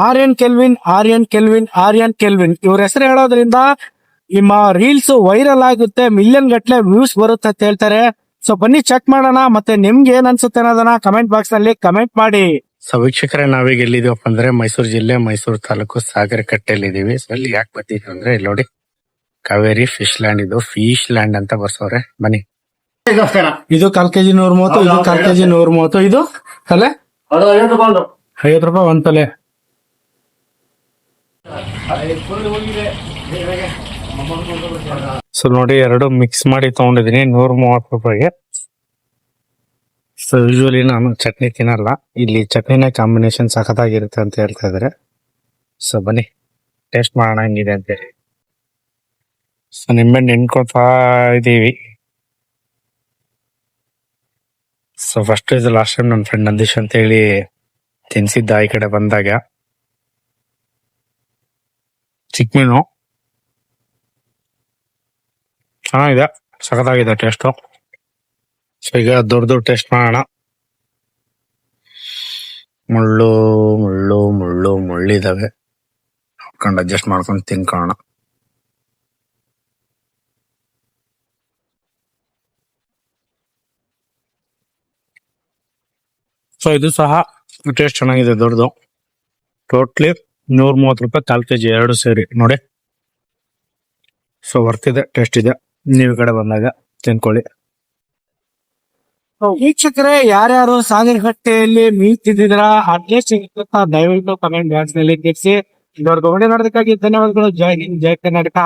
Aryan kelvin ಇವ್ರ ಹೆಸರು ಹೇಳೋದ್ರಿಂದ ನಿಮ್ಮ ರೀಲ್ಸ್ ವೈರಲ್ ಆಗುತ್ತೆ, ಮಿಲಿಯನ್ ಗಟ್ಲೆ ವ್ಯೂಸ್ ಬರುತ್ತೆ ಅಂತ ಹೇಳ್ತಾರೆ. ಸೊ ಬನ್ನಿ ಚೆಕ್ ಮಾಡೋಣ, ಮತ್ತೆ ನಿಮ್ಗೆ ಏನ್ ಅನ್ಸುತ್ತೆ ಅನ್ನೋದನ್ನ ಕಮೆಂಟ್ ಬಾಕ್ಸ್ ನಲ್ಲಿ ಕಮೆಂಟ್ ಮಾಡಿ. ಸೊ ವೀಕ್ಷಕರೇ, ನಾವೀಗ ಎಲ್ಲಿದೀವಪ್ಪ ಅಂದ್ರೆ ಮೈಸೂರು ಜಿಲ್ಲೆ ಮೈಸೂರು ತಾಲೂಕು ಸಾಗರಕಟ್ಟೆಯಲ್ಲಿ ಇದೀವಿ. ಸೊ ಅಲ್ಲಿ ಯಾಕೆ ಬರ್ತೀವಿ ಅಂದ್ರೆ ಇಲ್ಲಿ ನೋಡಿ, ಕಾವೇರಿ ಫಿಶ್ ಲ್ಯಾಂಡ್, ಇದು ಫಿಶ್ ಲ್ಯಾಂಡ್ ಅಂತ ಬರ್ಸವ್ರೆ. ಬನ್ನಿ. ಇದು 1/4 kg 130, ಇದು 1/4 kg 130, ಇದು ತಲೆ 50 ರೂಪಾಯಿ ಒಂದ್ ತಲೆ. ಸೊ ನೋಡಿ, ಎರಡು ಮಿಕ್ಸ್ ಮಾಡಿ ತಗೊಂಡಿದೀನಿ 130 ರೂಪಾಯಿಗೆ. ಸೊ ಯೂಶುವಲಿ ನಾನು ಚಟ್ನಿ ತಿನ್ನಲ್ಲ, ಇಲ್ಲಿ ಚಟ್ನಿನೇ ಕಾಂಬಿನೇಷನ್ ಸಖತ್ತಾಗಿರುತ್ತೆ ಅಂತ ಹೇಳ್ತಾ ಇದಾರೆ. ಸೊ ಬನ್ನಿ ಟೇಸ್ಟ್ ಮಾಡೋಣ ಹೆಂಗಿದೆ ಅಂತೇಳಿ. ಸೊ ನಿಂಬೆಹಣ್ಣು ನೆನ್ಕೊತಾ ಇದೀವಿ. ಸೊ ಫಸ್ಟ್ ಇದು ಲಾಸ್ಟ್ ಟೈಮ್ ನನ್ನ ಫ್ರೆಂಡ್ ನಂದೀಶ್ ಅಂತ ಹೇಳಿ ತಿನ್ಸಿದ್ದ ಈ ಕಡೆ ಬಂದಾಗ. ಚಿಕ್ಕ ಮೀನು ಚೆನ್ನಾಗಿದೆ, ಸಖತ್ತಾಗಿದೆ ಟೇಸ್ಟು. ಸೊ ಈಗ ದೊಡ್ಡ ಟೇಸ್ಟ್ ಮಾಡೋಣ. ಮುಳ್ಳು ಮುಳ್ಳು ಮುಳ್ಳು ಮುಳ್ಳಿದಾವೆ, ನೋಡ್ಕೊಂಡು ಅಡ್ಜಸ್ಟ್ ಮಾಡ್ಕೊಂಡು ತಿನ್ಕೊಳ್ಳೋಣ. ಸೊ ಇದು ಸಹ ಟೇಸ್ಟ್ ಚೆನ್ನಾಗಿದೆ, ದೊಡ್ಡದು. ಟೋಟ್ಲಿ 130 ರೂಪಾಯಿ 1/4 kg, ಎರಡು ಸೇರಿ ನೋಡಿ. ಸೊ ವರ್ತಿದೆ, ಟೇಸ್ಟ್ ಇದೆ. ನೀವು ಕಡೆ ಬಂದಾಗ ತಿನ್ಕೊಳ್ಳಿ. ವೀಕ್ಷಕರೇ, ಯಾರ್ಯಾರು ಸಾಗರಕಟ್ಟೆಯಲ್ಲಿ ಮೀನ್ ತಿಂದಿದ್ರ ಅಟ್ಲೀಸ್ಟ್ ದಯವಿಟ್ಟು ಕಮೆಂಟ್ ಬಾಕ್ಸ್ ನಲ್ಲಿ ತಿಳಿಸಿ. ಇದುವರೆಗೂ ವಿಡಿಯೋ ನೋಡೋದಕ್ಕಾಗಿ ಧನ್ಯವಾದಗಳು. ಜೈ ಹಿಂದ್, ಜೈ ಕರ್ನಾಟಕ.